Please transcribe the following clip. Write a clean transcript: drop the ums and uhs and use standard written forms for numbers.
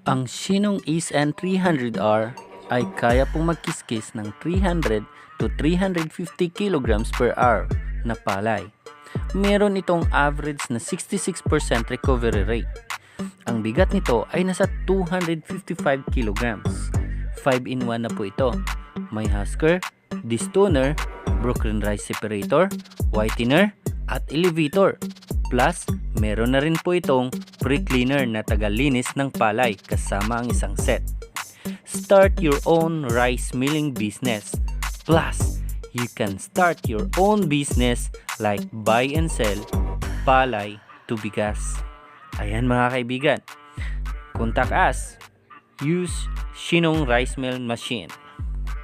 Ang Shinong Ace N300R ay kaya pong magkiskis ng 300 to 350 kilograms per hour na palay. Meron itong average na 66% recovery rate. Ang bigat nito ay nasa 255 kilograms. 5-in-1 na po ito. May husker, destoner, broken rice separator, whitener, at elevator. Plus, meron na rin po itong pre-cleaner na tagalinis ng palay kasama ang isang set. Start your own rice milling business. Plus, you can start your own business like buy and sell palay to Bigas. Ayan mga kaibigan, contact us. Use Shinong Rice Mill Machine.